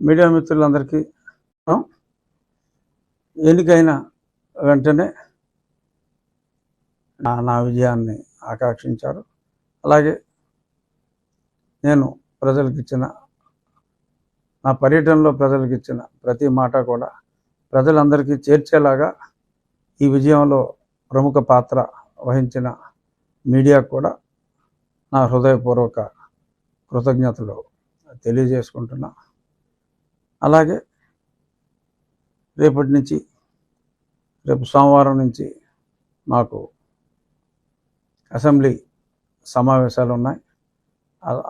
Media మిత్రులందరికీ ఎన్నికైన వెంటనే నా విజయాన్ని ఆకాంక్షించారు. అలాగే నేను నా పర్యటనలో ప్రజలకు ఇచ్చిన ప్రతి మాట కూడా ప్రజలందరికీ చేర్చేలాగా ఈ విజయంలో ప్రముఖ పాత్ర వహించిన మీడియా కూడా నా హృదయపూర్వక కృతజ్ఞతలు తెలియజేసుకుంటున్నా. అలాగే రేపు సోమవారం నుంచి మాకు అసెంబ్లీ సమావేశాలు ఉన్నాయి.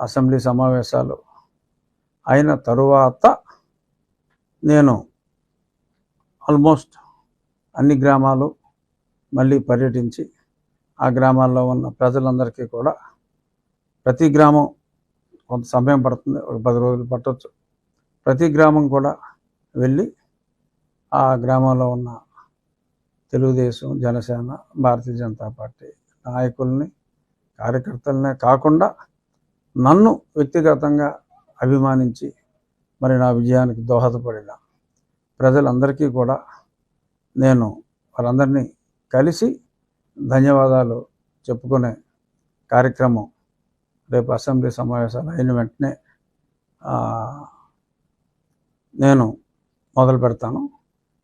అసెంబ్లీ సమావేశాలు అయిన తరువాత నేను ఆల్మోస్ట్ అన్ని గ్రామాలు మళ్ళీ పర్యటించి ఆ గ్రామాల్లో ఉన్న ప్రజలందరికీ కూడా, ప్రతి గ్రామం కొంత సమయం పడుతుంది, ఒక 10 రోజులు పట్టవచ్చు, ప్రతి గ్రామం కూడా వెళ్ళి ఆ గ్రామంలో ఉన్న తెలుగుదేశం, జనసేన, భారతీయ జనతా పార్టీ నాయకుల్ని, కార్యకర్తలనే కాకుండా నన్ను వ్యక్తిగతంగా అభిమానించి మరి నా విజయానికి దోహదపడిన ప్రజలందరికీ కూడా నేను వారందరినీ కలిసి ధన్యవాదాలు చెప్పుకునే కార్యక్రమం రేపు అసెంబ్లీ సమావేశాలు అయిన వెంటనే నేను మొదలు పెడతాను.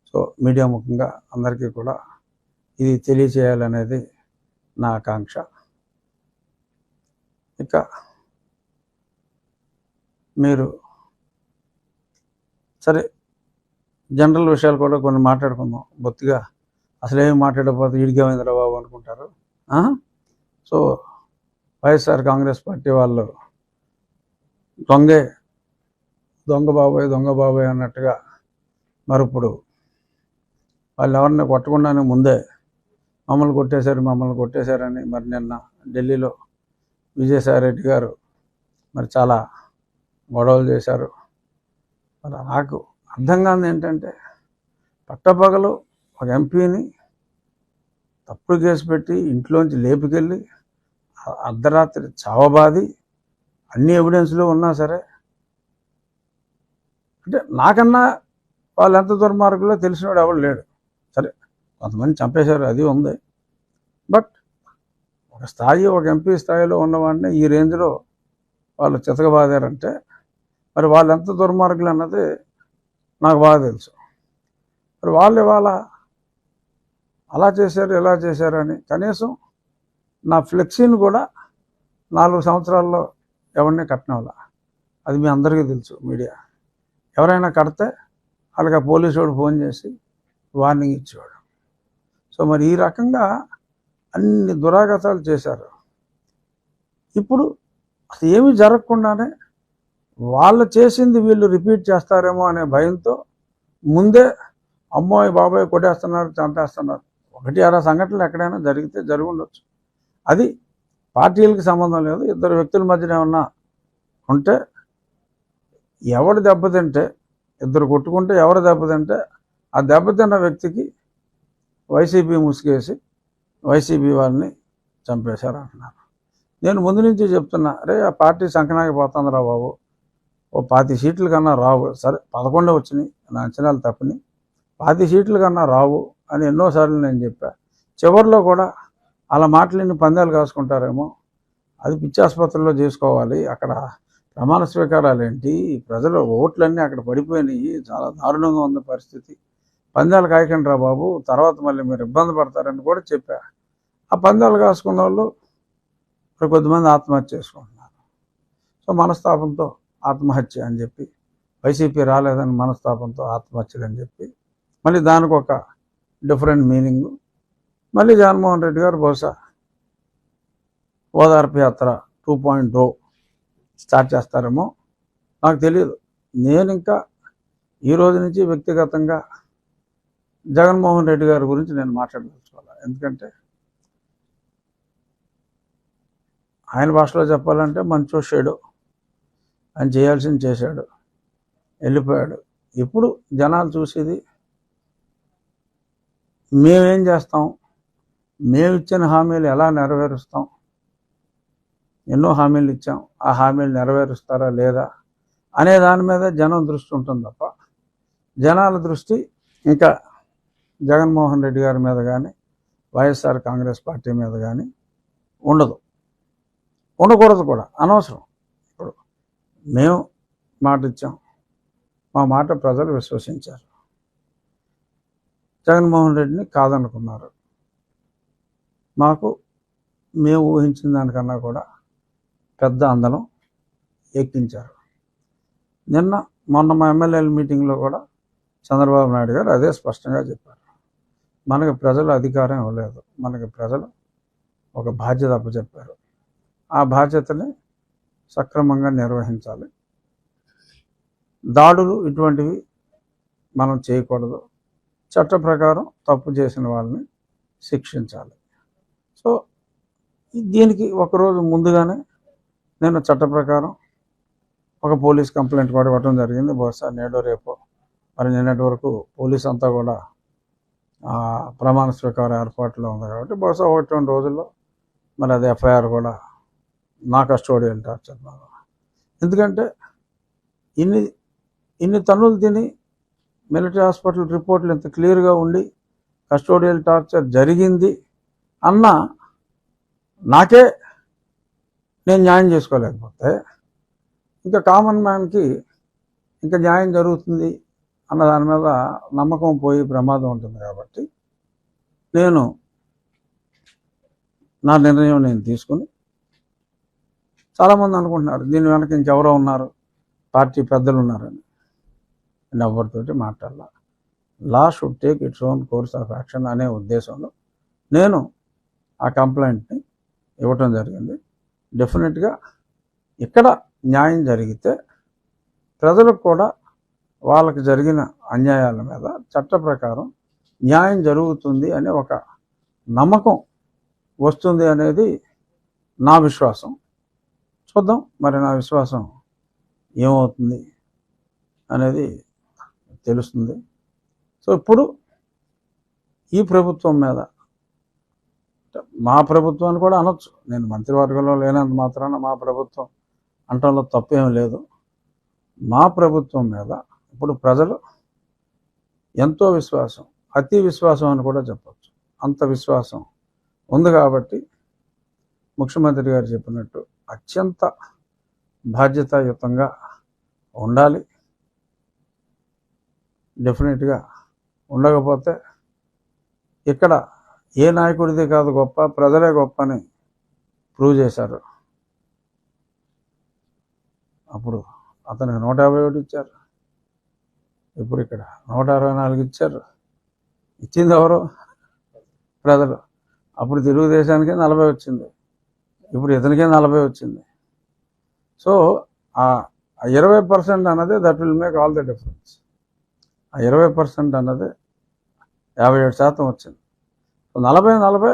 సో మీడియా ముఖంగా అందరికీ కూడా ఇది తెలియచేయాలనేది నా ఆకాంక్ష. ఇక మీరు సరే జనరల్ విషయాలు కూడా కొన్ని మాట్లాడుకుందాం. బొత్తిగా అసలేమి మాట్లాడకపోతే ఈడికేమైందిరా బాబు అనుకుంటారు. సో వైఎస్ఆర్ కాంగ్రెస్ పార్టీ వాళ్ళు దొంగ బాబాయ్ అన్నట్టుగా మరి ఇప్పుడు వాళ్ళు ఎవరిని కొట్టకుండానే ముందే మమ్మల్ని కొట్టేశారని మరి నిన్న ఢిల్లీలో విజయసాయిరెడ్డి గారు మరి చాలా గొడవలు చేశారు. మరి నాకు అర్థం కాదు ఏంటంటే, పట్టపగలు ఒక ఎంపీని తప్పుడు కేసు పెట్టి ఇంట్లోంచి లేపుకెళ్ళి అర్ధరాత్రి చావబాది అన్ని ఎవిడెన్స్లు ఉన్నా సరే, అంటే నాకన్నా వాళ్ళు ఎంత దుర్మార్గులో తెలిసినవాడు ఎవడు లేడు. సరే కొంతమంది చంపేశారు, అది ఉంది. బట్ ఒక ఎంపీ స్థాయిలో ఉన్నవాడిని ఈ రేంజ్లో వాళ్ళు చితకబాదారంటే మరి వాళ్ళు ఎంత దుర్మార్గులు అన్నది నాకు బాగా తెలుసు. మరి వాళ్ళు ఇవాళ అలా చేశారు ఇలా చేశారని కనీసం నా ఫ్లెక్సీని కూడా 4 సంవత్సరాల్లో ఎవరిని కట్టనవల్ల. అది మీ అందరికీ తెలుసు. మీడియా ఎవరైనా కడితే వాళ్ళకి ఆ పోలీసు వాడు ఫోన్ చేసి వార్నింగ్ ఇచ్చేవాడు. సో మరి ఈ రకంగా అన్ని దురాగతాలు చేశారు. ఇప్పుడు అసలు ఏమీ జరగకుండానే వాళ్ళు చేసింది వీళ్ళు రిపీట్ చేస్తారేమో అనే భయంతో ముందే అమ్మాయి బాబాయ్ కొట్టేస్తున్నారు, చంపేస్తున్నారు. 1-6 సంఘటనలు ఎక్కడైనా జరిగి ఉండొచ్చు. అది పార్టీలకి సంబంధం లేదు. 2 వ్యక్తుల మధ్యన ఏమన్నా ఉంటే ఎవడు దెబ్బతింటే, 2 కొట్టుకుంటే ఎవరు దెబ్బతింటే ఆ దెబ్బతిన్న వ్యక్తికి వైసీపీ ముసుగేసి వైసీపీ వాళ్ళని చంపేశారు అంటున్నారు. నేను ముందు నుంచి చెప్తున్నా, అరే ఆ పార్టీ సంకనాకి పోతుందిరా బాబు, ఓ 20 సీట్ల కన్నా రావు. సరే 11 వచ్చినాయి, నా అంచనాలు తప్పని. 20 సీట్ల కన్నా రావు అని ఎన్నోసార్లు నేను చెప్పా. చివరిలో కూడా అలా మాటలని పందాలు కాసుకుంటారేమో, అది పిచ్చాసుపత్రిలో చేసుకోవాలి. అక్కడ ప్రమాణ స్వీకారాలు ఏంటి, ప్రజల ఓట్లన్నీ అక్కడ పడిపోయినాయి, చాలా దారుణంగా ఉంది పరిస్థితి. పందాలు కాయకండి రా బాబు, తర్వాత మళ్ళీ మీరు ఇబ్బంది పడతారని కూడా చెప్పా. ఆ పందాలు కాసుకున్న వాళ్ళు కొద్దిమంది ఆత్మహత్య చేసుకుంటున్నారు. సో మనస్తాపంతో ఆత్మహత్య అని చెప్పి, వైసీపీ రాలేదని మనస్తాపంతో ఆత్మహత్యలు అని చెప్పి, మళ్ళీ దానికి ఒక డిఫరెంట్ మీనింగు. మళ్ళీ జగన్మోహన్ రెడ్డి గారు బహుశా ఓదార్పు యాత్ర 2.0 స్టార్ట్ చేస్తారేమో, నాకు తెలియదు. నేను ఇంకా ఈ రోజు నుంచి వ్యక్తిగతంగా జగన్మోహన్ రెడ్డి గారి గురించి నేను మాట్లాడదలుచుకోవాలి. ఎందుకంటే ఆయన భాషలో చెప్పాలంటే మంచో షేడో, ఆయన చేయాల్సింది చేశాడు, వెళ్ళిపోయాడు. ఇప్పుడు జనాలు చూసేది మేమేం చేస్తాం, మేము ఇచ్చిన హామీలు ఎలా నెరవేరుస్తాం, ఎన్నో హామీలు ఇచ్చాం, ఆ హామీలు నెరవేరుస్తారా లేదా అనే దాని మీద జనం దృష్టి ఉంటుంది తప్ప జనాల దృష్టి ఇంకా జగన్మోహన్ రెడ్డి గారి మీద కానీ వైఎస్ఆర్ కాంగ్రెస్ పార్టీ మీద కానీ ఉండదు, ఉండకూడదు కూడా, అనవసరం. ఇప్పుడు మేము మాట ఇచ్చాం, మా మాట ప్రజలు విశ్వసించారు, జగన్మోహన్ రెడ్డిని కాదనుకున్నారు. మాకు మేము ఊహించిన దానికన్నా కూడా పెద్ద అందలం ఎక్కించారు. మొన్న మా ఎమ్మెల్యేల మీటింగ్లో కూడా చంద్రబాబు నాయుడు గారు అదే స్పష్టంగా చెప్పారు. మనకి ప్రజలు అధికారం ఇవ్వలేదు, మనకి ప్రజలు ఒక బాధ్యత అప్పచెప్పారు. ఆ బాధ్యతని సక్రమంగా నిర్వహించాలి. దాడులు ఇటువంటివి మనం చేయకూడదు. చట్ట ప్రకారం తప్పు చేసిన వాళ్ళని శిక్షించాలి. సో దీనికి ఒకరోజు ముందుగానే నేను చట్ట ప్రకారం ఒక పోలీస్ కంప్లైంట్ కూడా ఇవ్వడం జరిగింది. బహుశా నేడో రేపో, మరి నిన్నటి వరకు పోలీస్ అంతా కూడా ప్రమాణ స్వీకార ఏర్పాట్లో ఉంది కాబట్టి బహుశా 1-2 రోజుల్లో మరి అది ఎఫ్ఐఆర్ కూడా నా కస్టోడియల్ టార్చర్ మీద. ఎందుకంటే ఇన్ని తన్నులు తిని మిలిటరీ హాస్పిటల్ రిపోర్ట్లు ఇంత క్లియర్గా ఉండి కస్టోడియల్ టార్చర్ జరిగింది అన్న నాకే నేను న్యాయం చేసుకోలేకపోతే ఇంకా కామన్ మ్యాన్కి ఇంకా న్యాయం జరుగుతుంది అన్న దాని మీద నమ్మకం పోయి ప్రమాదం ఉంటుంది. కాబట్టి నేను నా నిర్ణయం నేను తీసుకుని, చాలామంది అనుకుంటున్నారు దీని వెనక ఇంకెవరో ఉన్నారు, పార్టీ పెద్దలు ఉన్నారని. నేను ఎవరితోటి మాట్లాడాల. Law should take its own course of action అనే ఉద్దేశంలో నేను ఆ కంప్లైంట్ని ఇవ్వటం జరిగింది. డెఫినెట్గా ఇక్కడ న్యాయం జరిగితే ప్రజలకు కూడా వాళ్ళకి జరిగిన అన్యాయాల మీద చట్ట ప్రకారం న్యాయం జరుగుతుంది అనే ఒక నమ్మకం వస్తుంది అనేది నా విశ్వాసం. చూద్దాం మరి నా విశ్వాసం ఏమవుతుంది అనేది తెలుస్తుంది. సో ఇప్పుడు ఈ ప్రభుత్వం మీద, మా ప్రభుత్వాన్ని కూడా అనొచ్చు, నేను మంత్రివర్గంలో లేనంత మాత్రాన మా ప్రభుత్వం అంటంలో తప్పేం లేదు. మా ప్రభుత్వం మీద ఇప్పుడు ప్రజలు ఎంతో విశ్వాసం, అతి విశ్వాసం అని కూడా చెప్పచ్చు, అంత విశ్వాసం ఉంది. కాబట్టి ముఖ్యమంత్రి గారు చెప్పినట్టు అత్యంత బాధ్యతాయుతంగా ఉండాలి. డెఫినెట్గా ఉండకపోతే ఇక్కడ ఏ నాయకుడిది కాదు గొప్ప, ప్రజలే గొప్ప అని ప్రూవ్ చేశారు. అప్పుడు అతనికి 151 ఇచ్చారు, ఇప్పుడు ఇక్కడ 164 ఇచ్చారు. ఇచ్చింది ఎవరు? ప్రజలు. అప్పుడు తెలుగుదేశానికి 40 వచ్చింది, ఇప్పుడు ఇతనికే 40 వచ్చింది. సో ఆ 20% అన్నది that will make all the difference. ఆ 20% అన్నది 57% వచ్చింది. 40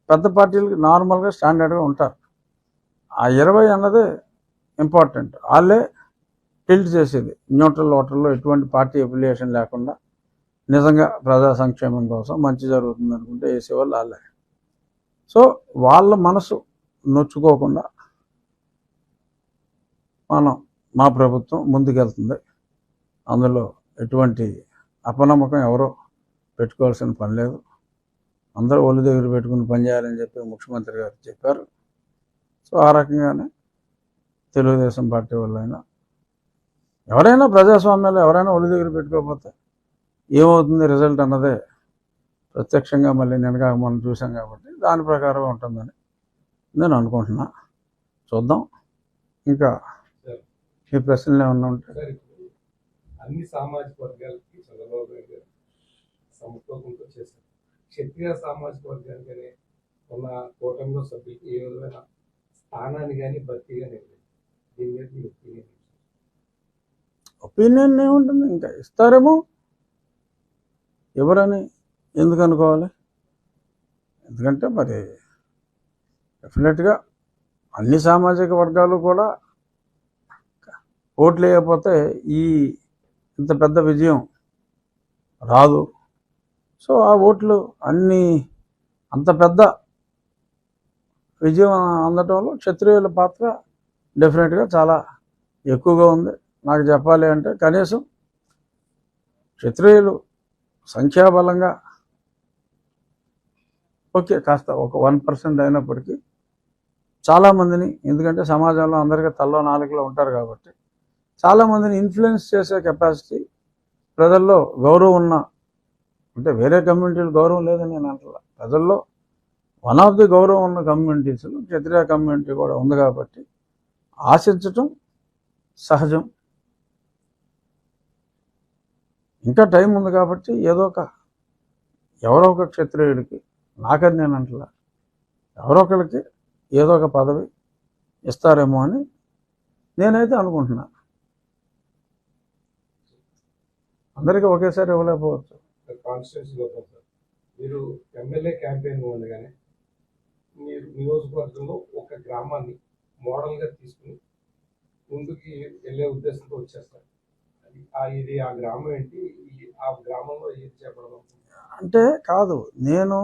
పెద్ద పార్టీలకి నార్మల్గా స్టాండర్డ్గా ఉంటారు. ఆ 20 అన్నది ఇంపార్టెంట్. వాళ్ళే టిల్ట్ చేసేది న్యూట్రల్ ఓటర్లో ఎటువంటి పార్టీ అఫిలియేషన్ లేకుండా నిజంగా ప్రజా సంక్షేమం కోసం మంచి జరుగుతుంది అనుకుంటే వేసేవాళ్ళు వాళ్ళే. సో వాళ్ళ మనసు నొచ్చుకోకుండా మా ప్రభుత్వం ముందుకెళ్తుంది. అందులో ఎటువంటి అపనమ్మకం ఎవరో పెట్టుకోవాల్సిన పని లేదు. అందరూ ఒళ్ళు దగ్గర పెట్టుకుని పనిచేయాలని చెప్పి ముఖ్యమంత్రి గారు చెప్పారు. సో ఆ రకంగానే తెలుగుదేశం పార్టీ వాళ్ళైనా ఎవరైనా ప్రజాస్వామ్యాలు ఎవరైనా ఒళ్ళు దగ్గర పెట్టుకోకపోతే ఏమవుతుంది రిజల్ట్ అన్నదే ప్రత్యక్షంగా మళ్ళీ నిన్నగా మనం చూసాం. కాబట్టి దాని ప్రకారం ఉంటుందని నేను అనుకుంటున్నా. చూద్దాం. ఇంకా ఈ ప్రశ్నలు ఏమన్నా ఉంటే అన్ని సామాజిక వర్గాలకి చంద్రబాబు నాయుడు గారు సమతూకంతో చేశారు. క్షత్రియ సామాజిక వర్గానికనే ఉన్న కూటమిలో సభ్యులకి ఏ విధమైన స్థానాన్ని కానీ భర్తీ కానీ దీని మీద మీ ఒపీనియన్ ఏముంటుంది, ఇంకా ఇస్తారేమో. ఎవరని ఎందుకు అనుకోవాలి? ఎందుకంటే మరి డెఫినెట్గా అన్ని సామాజిక వర్గాలు కూడా ఓట్లు వేయకపోతే ఇంత పెద్ద విజయం రాదు. సో ఆ ఓట్లు అంత పెద్ద విజయం అందటంలో క్షత్రియుల పాత్ర డెఫినెట్గా చాలా ఎక్కువగా ఉంది. నాకు చెప్పాలి అంటే కనీసం క్షత్రియులు సంఖ్యాబలంగా ఓకే కాస్త ఒక 1% అయినప్పటికీ చాలామందిని, ఎందుకంటే సమాజంలో అందరికీ తల్లో నాలుగులో ఉంటారు కాబట్టి చాలామందిని ఇన్ఫ్లుయెన్స్ చేసే కెపాసిటీ ప్రజల్లో గౌరవం ఉన్న, అంటే వేరే కమ్యూనిటీలు గౌరవం లేదని నేను అంటున్నా, ప్రజల్లో వన్ ఆఫ్ ది గౌరవం ఉన్న కమ్యూనిటీస్లో క్షత్రియ కమ్యూనిటీ కూడా ఉంది కాబట్టి ఆశించటం సహజం. ఇంకా టైం ఉంది కాబట్టి ఎవరో ఒక క్షత్రియుడికి, నాకని నేను అంటలా, ఎవరో ఒకరికి ఏదో ఒక పదవి ఇస్తారేమో అని నేనైతే అనుకుంటున్నా. అందరికీ ఒకేసారి ఇవ్వలేకపోవచ్చు. కాన్స్టిట్యూన్సీలో మీరు ఎమ్మెల్యే క్యాంపెయిన్ ఉండగానే మీరు నియోజకవర్గంలో ఒక గ్రామాన్ని మోడల్గా తీసుకుని ముందుకి వెళ్ళే ఉద్దేశంతో వచ్చేస్తారు. ఇది ఆ గ్రామం ఏంటి, ఆ గ్రామంలో ఏది చెప్పడం అంటే కాదు, నేను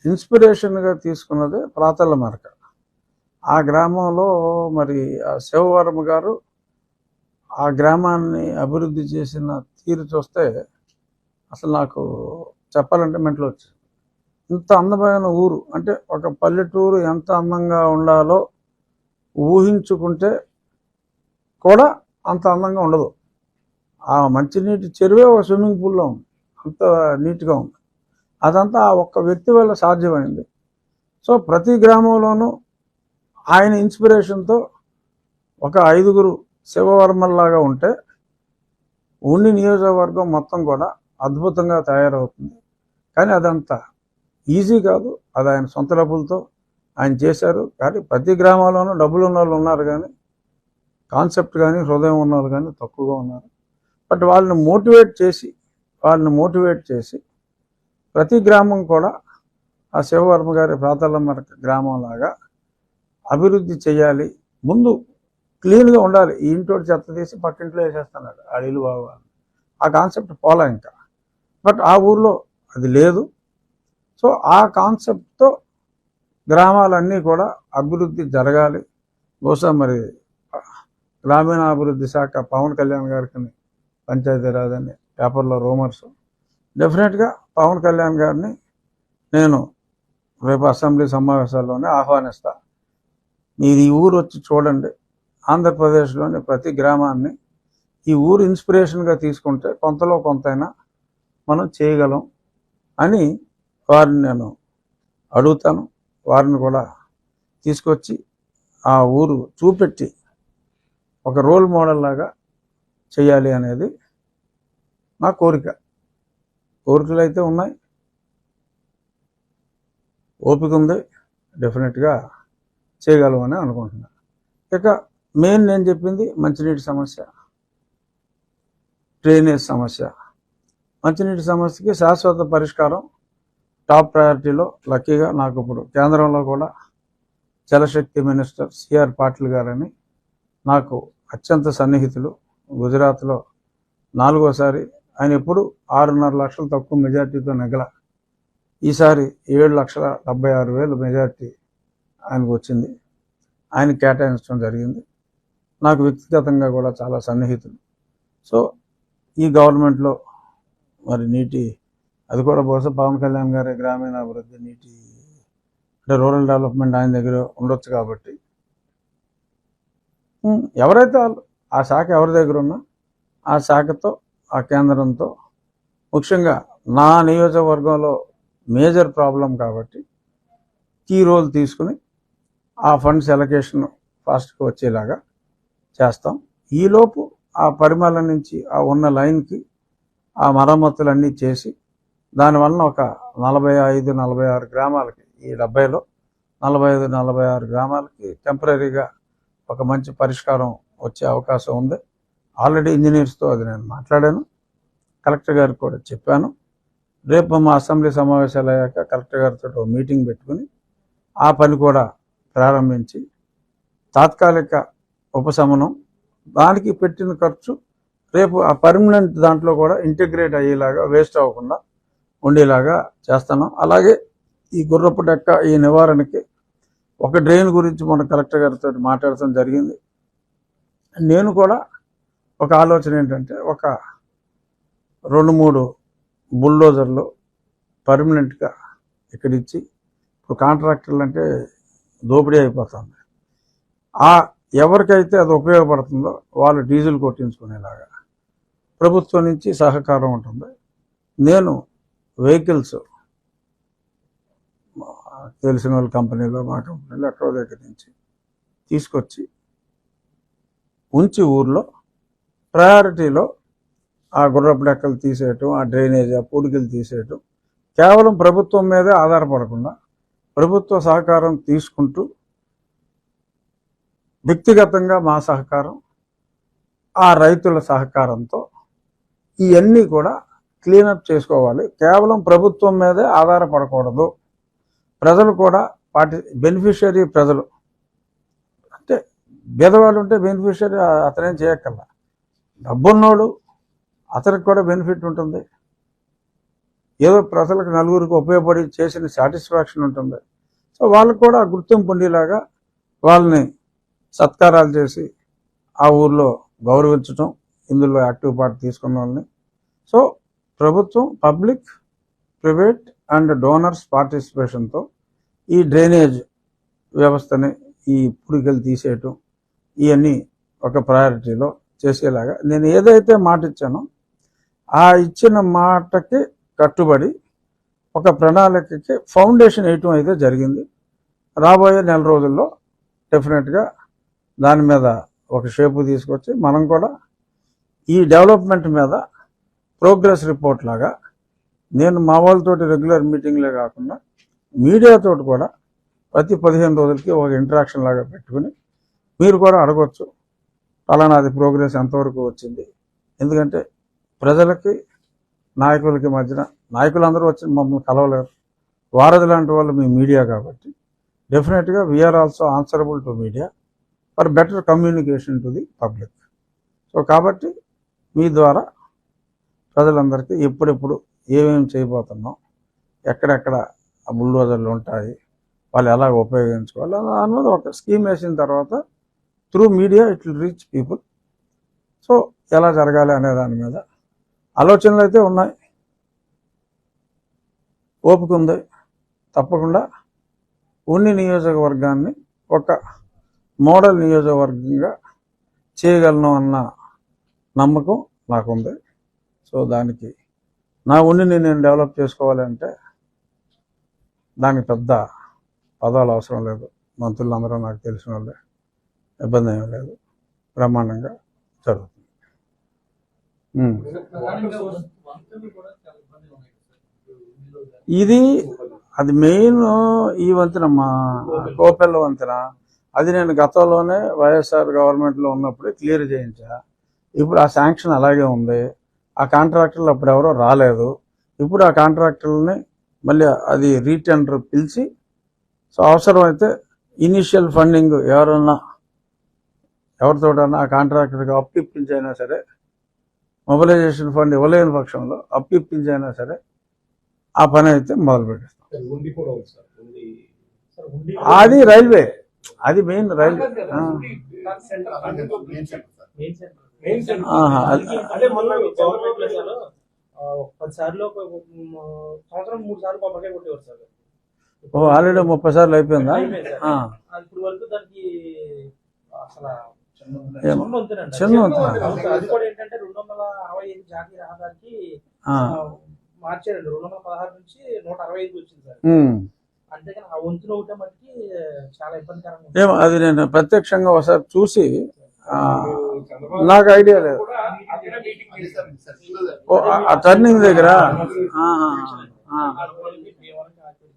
ఇన్స్పిరేషన్గా తీసుకున్నది ప్రాతల మరక. ఆ గ్రామంలో మరి ఆ శివవర్మ గారు ఆ గ్రామాన్ని అభివృద్ధి చేసిన తీరు చూస్తే అసలు నాకు చెప్పాలంటే మెంటలు వచ్చింది. ఇంత అందమైన ఊరు, అంటే ఒక పల్లెటూరు ఎంత అందంగా ఉండాలో ఊహించుకుంటే కూడా అంత అందంగా ఉండదు. ఆ మంచినీటి చెరువే ఒక స్విమ్మింగ్ పూల్లో ఉంది, అంత నీట్గా ఉంది. అదంతా ఆ ఒక్క వ్యక్తి వల్ల సాధ్యమైంది. సో ప్రతి గ్రామంలోనూ ఆయన ఇన్స్పిరేషన్తో ఒక 5గురు శివవర్మల్లాగా ఉంటే ఉండి నియోజకవర్గం మొత్తం కూడా అద్భుతంగా తయారవుతుంది. కానీ అదంతా ఈజీ కాదు, అది ఆయన సొంత డబ్బులతో ఆయన చేశారు. కానీ ప్రతి గ్రామంలోనూ డబ్బులు ఉన్న వాళ్ళు ఉన్నారు, కానీ కాన్సెప్ట్ కానీ హృదయం ఉన్న వాళ్ళు కానీ తక్కువగా ఉన్నారు. బట్ వాళ్ళని మోటివేట్ చేసి ప్రతి గ్రామం కూడా ఆ శివవర్మ గారి ప్రాతలమ్మ గ్రామంలాగా అభివృద్ధి చేయాలి. ముందు క్లీన్గా ఉండాలి. ఈ ఇంటోటి చెత్త తీసి పక్కింట్లో వేసేస్తున్నాడు, ఆ ఇల్లు బాగోవాలి. ఆ కాన్సెప్ట్ పోలా ఇంకా. బట్ ఆ ఊర్లో అది లేదు. సో ఆ కాన్సెప్ట్తో గ్రామాలన్నీ కూడా అభివృద్ధి జరగాలి. బహుశా మరి గ్రామీణాభివృద్ధి శాఖ పవన్ కళ్యాణ్ గారికి పంచాయతీరాజ్ అని పేపర్లో రూమర్స్. డెఫినెట్గా పవన్ కళ్యాణ్ గారిని నేను రేపు అసెంబ్లీ సమావేశాల్లోనే ఆహ్వానిస్తా. మీరు ఈ ఊరు వచ్చి చూడండి, ఆంధ్రప్రదేశ్లోని ప్రతి గ్రామాన్ని ఈ ఊరు ఇన్స్పిరేషన్గా తీసుకుంటే కొంతలో కొంతైనా మనం చేయగలం అని వారిని నేను అడుగుతాను. వారిని కూడా తీసుకొచ్చి ఆ ఊరు చూపెట్టి ఒక రోల్ మోడల్ లాగా చేయాలి అనేది నా కోరికలు అయితే ఉన్నాయి, ఓపిక ఉంది, డెఫినెట్గా చేయగలమని అనుకుంటున్నాను. ఇక మెయిన్ నేను చెప్పింది మంచినీటి సమస్య, డ్రైనేజ్ సమస్య. మంచినీటి సమస్యకి శాశ్వత పరిష్కారం టాప్ ప్రయారిటీలో. లక్కీగా నాకు ఇప్పుడు కేంద్రంలో కూడా జలశక్తి మినిస్టర్ సిఆర్ పాటిల్ గారని నాకు అత్యంత సన్నిహితులు. గుజరాత్లో 4వసారి ఆయన ఎప్పుడు 6.5 లక్షలు తక్కువ మెజార్టీతో నెగ్గల. ఈసారి 7,76,000 మెజార్టీ ఆయనకు వచ్చింది. ఆయన కేటాయించడం జరిగింది. నాకు వ్యక్తిగతంగా కూడా చాలా సన్నిహితులు. సో ఈ గవర్నమెంట్లో మరి అది కూడా బహుశా పవన్ కళ్యాణ్ గారి గ్రామీణాభివృద్ధి అంటే రూరల్ డెవలప్మెంట్ ఆయన దగ్గర ఉండొచ్చు కాబట్టి ఎవరైతే వాళ్ళు ఆ శాఖ ఎవరి దగ్గర ఉన్నా ఆ శాఖతో, ఆ కేంద్రంతో, ముఖ్యంగా నా నియోజకవర్గంలో మేజర్ ప్రాబ్లం కాబట్టి కీ రోల్ తీసుకుని ఆ ఫండ్స్ ఎలకేషన్ ఫాస్ట్గా వచ్చేలాగా చేస్తాం. ఈలోపు ఆ పరిమళ నుంచి ఆ ఉన్న లైన్కి ఆ మరమ్మతులన్నీ చేసి దానివల్ల ఒక 45-46 గ్రామాలకి, ఈ 70లో 45-46 గ్రామాలకి టెంపరీగా ఒక మంచి పరిష్కారం వచ్చే అవకాశం ఉంది. ఆల్రెడీ ఇంజనీర్స్తో అది నేను మాట్లాడాను, కలెక్టర్ గారికి కూడా చెప్పాను. రేపు మా అసెంబ్లీ సమావేశాలు అయ్యాక కలెక్టర్ గారితో మీటింగ్ పెట్టుకుని ఆ పని కూడా ప్రారంభించి తాత్కాలిక ఉపశమనం, దానికి పెట్టిన ఖర్చు రేపు ఆ పర్మనెంట్ దాంట్లో కూడా ఇంటిగ్రేట్ అయ్యేలాగా, వేస్ట్ అవ్వకుండా ఉండేలాగా చేస్తాను. అలాగే ఈ గుర్రపు డెక్క ఈ నివారణకి ఒక డ్రైన్ గురించి మన కలెక్టర్ గారితో మాట్లాడటం జరిగింది. నేను కూడా ఒక ఆలోచన ఏంటంటే ఒక 2-3 బుల్డోజర్లు పర్మనెంట్గా ఇక్కడ ఇచ్చి, ఇప్పుడు కాంట్రాక్టర్లు అంటే దోపిడీ అయిపోతుంది. ఎవరికైతే అది ఉపయోగపడుతుందో వాళ్ళు డీజిల్ కొట్టించుకునేలాగా ప్రభుత్వం నుంచి సహకారం ఉంటుంది. నేను వెహికల్స్ తెలిసిన వాళ్ళ కంపెనీలో, మా కంపెనీలో ఎక్కడో దగ్గర నుంచి తీసుకొచ్చి ఉంచి ఊర్లో ప్రయారిటీలో ఆ గుర్రపు డెక్కలు తీసేయటం, ఆ డ్రైనేజ్, ఆ పూడికలు తీసేయటం, కేవలం ప్రభుత్వం మీదే ఆధారపడకుండా ప్రభుత్వ సహకారం తీసుకుంటూ వ్యక్తిగతంగా మా సహకారం, ఆ రైతుల సహకారంతో ఇవన్నీ కూడా క్లీనప్ చేసుకోవాలి. కేవలం ప్రభుత్వం మీదే ఆధారపడకూడదు. ప్రజలు కూడా బెనిఫిషియరీ ప్రజలు అంటే బీదవాళ్ళు ఉంటే బెనిఫిషియరీ అతనేం చేయక్కర్లా. డబ్బున్నోడు అతనికి కూడా బెనిఫిట్ ఉంటుంది. ఏదో ప్రజలకు నలుగురికి ఉపయోగపడి చేసిన సాటిస్ఫాక్షన్ ఉంటుంది. సో వాళ్ళకు కూడా గుర్తింపు ఉండేలాగా వాళ్ళని సత్కారాలు చేసి ఆ ఊర్లో గౌరవించడం, ఇందులో యాక్టివ్ పార్ట్ తీసుకున్న వాళ్ళని. సో ప్రభుత్వం, పబ్లిక్, ప్రైవేట్ అండ్ డోనర్స్ పార్టిసిపేషన్తో ఈ డ్రైనేజ్ వ్యవస్థని, ఈ పుడికలు తీసేయటం, ఇవన్నీ ఒక ప్రయారిటీలో చేసేలాగా నేను ఏదైతే మాట ఇచ్చానో ఆ ఇచ్చిన మాటకి కట్టుబడి ఒక ప్రణాళికకి ఫౌండేషన్ వేయటం అయితే జరిగింది. రాబోయే నెల రోజుల్లో డెఫినెట్గా దాని మీద ఒక షేపు తీసుకొచ్చి మనం కూడా ఈ డెవలప్మెంట్ మీద ప్రోగ్రెస్ రిపోర్ట్ లాగా నేను మా వాళ్ళతోటి రెగ్యులర్ మీటింగ్లే కాకుండా మీడియాతో కూడా ప్రతి 15 రోజులకి ఒక ఇంటరాక్షన్ లాగా పెట్టుకుని మీరు కూడా అడగొచ్చు, పలానాది ప్రోగ్రెస్ ఎంతవరకు వచ్చింది. ఎందుకంటే ప్రజలకి నాయకులకి మధ్యన, నాయకులందరూ వచ్చి మమ్మల్ని కలవలేరు, వారధి లాంటి వాళ్ళు మీ మీడియా కాబట్టి డెఫినెట్గా we are also answerable to media for better communication to the public. So కాబట్టి మీ ద్వారా ప్రజలందరికీ ఎప్పుడెప్పుడు ఏమేమి చేయబోతున్నాం, ఎక్కడెక్కడ బుల్డోజర్లు ఉంటాయి, వాళ్ళు ఎలా ఉపయోగించుకోవాలి అన్నది ఒక స్కీమ్ వేసిన తర్వాత through media it will reach people. So ఎలా జరగాలి అనే దాని మీద ఆలోచనలు అయితే ఉన్నాయి, ఓపిక ఉంది. తప్పకుండా ఉన్ని నియోజకవర్గాన్ని ఒక మోడల్ నియోజకవర్గంగా చేయగలను అన్న నమ్మకం నాకుంది. సో దానికి నా ఉన్నిని నేను డెవలప్ చేసుకోవాలంటే దానికి పెద్ద పదాలు అవసరం లేదు. మంత్రులందరూ నాకు తెలిసిన వాళ్ళే, ఇబ్బంది ఏమీ లేదు, బ్రహ్మాండంగా జరుగుతుంది. ఇది అది మెయిన్ ఈ వంతెన, మా కోపెల్ల వంతెన. అది నేను గతంలోనే వైఎస్ఆర్ గవర్నమెంట్లో ఉన్నప్పుడే క్లియర్ చేయించా. ఇప్పుడు ఆ శాంక్షన్ అలాగే ఉంది. ఆ కాంట్రాక్టర్లు అప్పుడు ఎవరో రాలేదు. ఇప్పుడు ఆ కాంట్రాక్టర్లని మళ్ళీ అది రీటెండర్ పిలిచి, సో అవసరమైతే ఇనీషియల్ ఫండింగ్ ఎవరితోటన్నా ఆ కాంట్రాక్టర్కి అప్పు ఇప్పించైనా సరే, మొబిలైజేషన్ ఫండ్ ఇవ్వలేని పక్షంలో అప్పు ఇప్పించైనా సరే ఆ పని అయితే మొదలు పెట్టేస్తాం. అది రైల్వే, అది మెయిన్ రైల్వే. ఆల్రెడీ 30 సార్లు అయిపోయిందా? చిన్న మార్చారండి. 216 నుంచి 165 వచ్చింది సార్. అంటే ఆ వంతులు ఒకటే మటుకి చాలా ఇబ్బందికరంగా. ఏమో అది నేను ప్రత్యక్షంగా ఒకసారి చూసి నాకు ఐడియా లేదు. ఆ టర్నింగ్ దగ్గర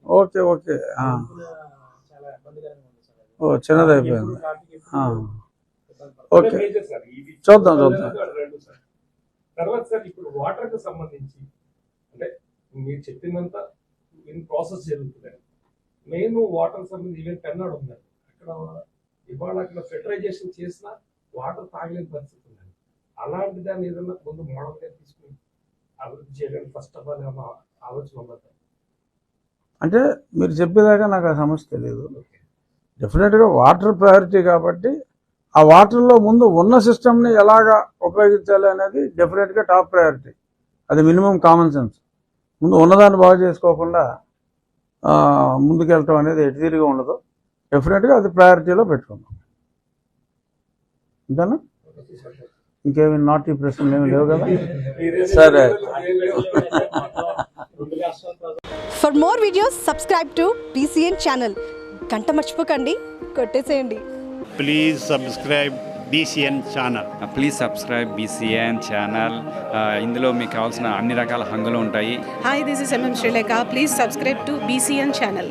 ఓకే ఓకే. ఓ చిన్నది అయిపోయింది. ఓకే చూద్దాం. తర్వాత సార్ ఇప్పుడు వాటర్ కు సంబంధించి అంటే మీరు చెప్పినంత ప్రాసెస్ జరుగుతుంది. మెయిన్ వాటర్ సంబంధించి ఈవెన్ పెన్నాడు ఉందండి, అక్కడ ఇవాళ అక్కడ ఫెటరైజేషన్ చేసినా వాటర్ తాగలేని పరిస్థితి ఉందండి. అలాంటి దాన్ని ఏదన్నా ముందు మోడల్గా తీసుకుని అభివృద్ధి చేయడానికి ఫస్ట్ ఆఫ్ ఆల్ ఆలోచన ఉన్నది. అంటే మీరు చెప్పేదాకా నాకు ఆ సమస్య తెలియదు. డెఫినెట్గా వాటర్ ప్రయారిటీ కాబట్టి ఆ వాటర్లో ముందు ఉన్న సిస్టమ్ని ఎలాగా ఉపయోగించాలి అనేది డెఫినెట్గా టాప్ ప్రయారిటీ. అది మినిమం కామన్ సెన్స్. ముందు ఉన్నదాన్ని బాగు చేసుకోకుండా ముందుకెళ్ళటం అనేది ఎటుతీరుగా ఉండదు. డెఫినెట్గా అది ప్రయారిటీలో పెట్టుకుందాం. అంతేనా? ఇంకేమి నాటి ప్రశ్నలు ఏమి లేవు కదా? సరే. For more videos subscribe to BCN channel. గంట మర్చిపోకండి, కొట్టేసేయండి. Please subscribe BCN channel. Please subscribe BCN channel. ఇందులో మీకు కావాల్సిన అన్ని రకాల హంగులు ఉంటాయి. Hi, this is MM Sri Lanka. Please subscribe to BCN channel.